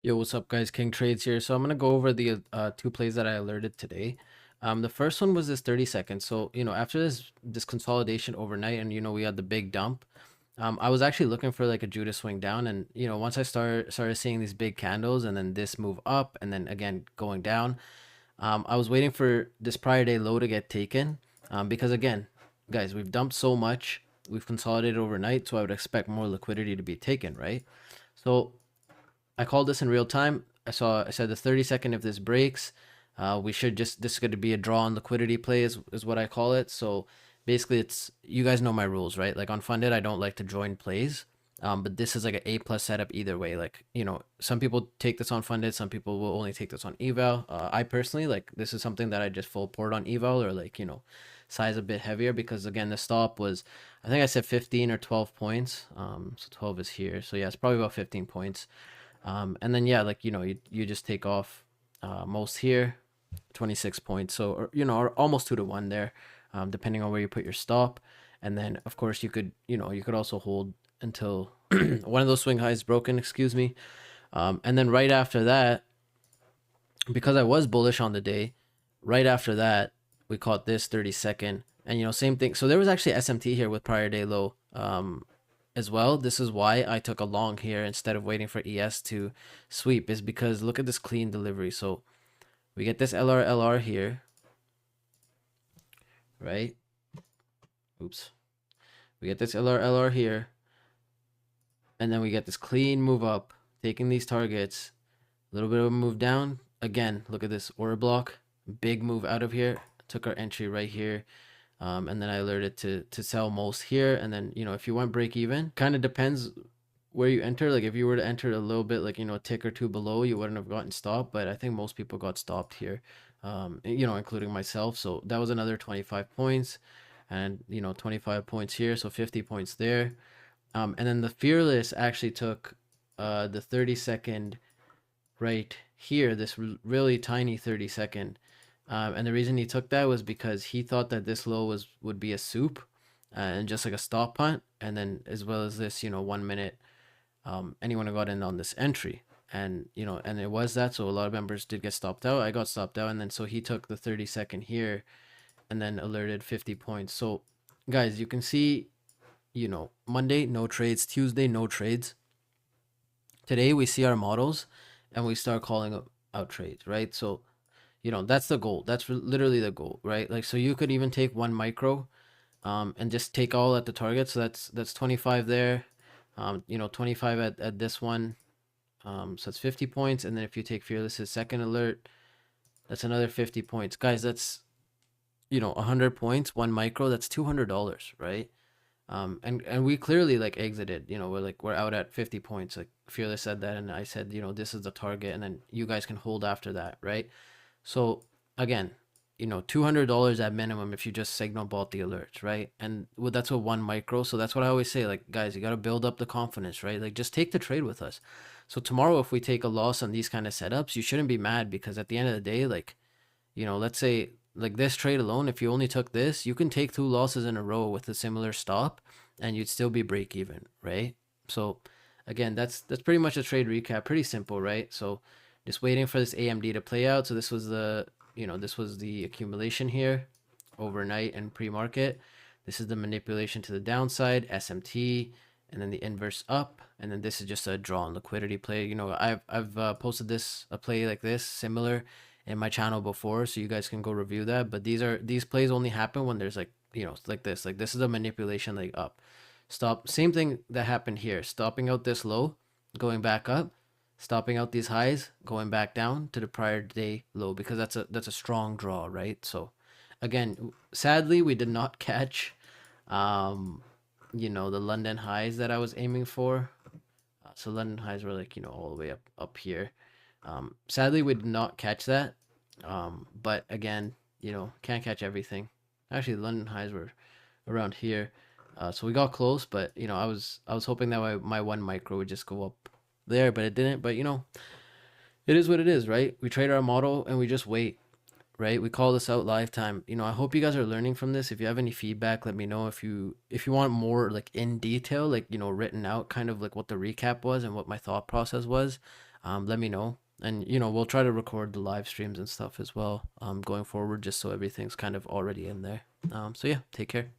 Yo, what's up, guys? King Trades here. So I'm gonna go over the two plays that I alerted today. The first one was this 30 seconds. So after this consolidation overnight, and we had the big dump. I was actually looking for like a Judas swing down, and once I started seeing these big candles, and then this move up, and then again going down. I was waiting for this prior day low to get taken, because again, guys, we've dumped so much, we've consolidated overnight, so I would expect more liquidity to be taken, right? So I called this in real time. I said the 30-second, if this breaks, we should just, this is going to be a draw on liquidity play is what I call it. So basically it's, you guys know my rules, right? Like on funded, I don't like to join plays. But this is like an A+ setup either way. Like, some people take this on funded, some people will only take this on eval. I personally, like, this is something that I just full port on eval, or like, size a bit heavier, because again, the stop was, I think I said 15 or 12 points. So 12 is here. So yeah, it's probably about 15 points. And then yeah, like you just take off most here, 26 points. So or almost 2 to 1 there, depending on where you put your stop. And then of course you could also hold until one of those swing highs broken. Excuse me. And then right after that, because I was bullish on the day, right after that we caught this 30-second, and same thing. So there was actually SMT here with prior day low. As well. This is why I took a long here instead of waiting for ES to sweep, is because look at this clean delivery. So we get this LR here, right? Oops. We get this LR here, and then we get this clean move up, taking these targets, a little bit of a move down. Again, look at this order block, big move out of here, took our entry right here. And then I alerted to sell most here. And then, if you want break even, kind of depends where you enter. Like if you were to enter a little bit, like, a tick or two below, you wouldn't have gotten stopped. But I think most people got stopped here, including myself. So that was another 25 points, and, 25 points here. So 50 points there. And then the Fearless actually took the 30-second right here, this really tiny 30-second. And the reason he took that was because he thought that this low would be a soup, and just like a stop punt, and then as well as this 1 minute, anyone who got in on this entry, and it was that. So a lot of members did get stopped out. I got stopped out, and then so he took the 30-second here, and then alerted 50 points. So guys, you can see, Monday no trades, Tuesday no trades. Today we see our models, and we start calling out trades, right? So that's the goal. That's literally the goal, right? Like, so you could even take one micro, and just take all at the target. So that's 25 there, 25 at this one. So that's 50 points. And then if you take Fearless's second alert, that's another 50 points. Guys, that's, 100 points, one micro, that's $200, right? And we clearly like exited, we're out at 50 points. Like Fearless said that, and I said, this is the target, and then you guys can hold after that, right? So again, $200 at minimum if you just signal bought the alerts, right? And that's a one micro. So that's what I always say, like, guys, you got to build up the confidence, right? Like, just take the trade with us. So tomorrow, if we take a loss on these kind of setups, you shouldn't be mad, because at the end of the day, like, let's say like this trade alone, if you only took this, you can take 2 losses in a row with a similar stop, and you'd still be break even, right? So again, that's pretty much a trade recap. Pretty simple, right? So just waiting for this AMD to play out. So this was the accumulation here overnight and pre-market. This is the manipulation to the downside, SMT, and then the inverse up, and then this is just a draw on liquidity play. I've posted a play like this similar in my channel before, so you guys can go review that. But these plays only happen when there's like, like this is a manipulation leg up, stop. Same thing that happened here, stopping out this low, going back up, stopping out these highs, going back down to the prior day low, because that's a strong draw, right? So again, sadly, we did not catch the London highs that I was aiming for. So London highs were like, all the way up here. Sadly, we did not catch that. But again, can't catch everything. Actually, London highs were around here. So we got close, but I was hoping that my one micro would just go up there, but it didn't. But it is what it is, right? We trade our model and we just wait, right? We call this out live time. I hope you guys are learning from this. If you have any feedback, let me know. If you want more like in detail, like written out, kind of like what the recap was and what my thought process was, let me know. And we'll try to record the live streams and stuff as well going forward, just so everything's kind of already in there. So yeah, take care.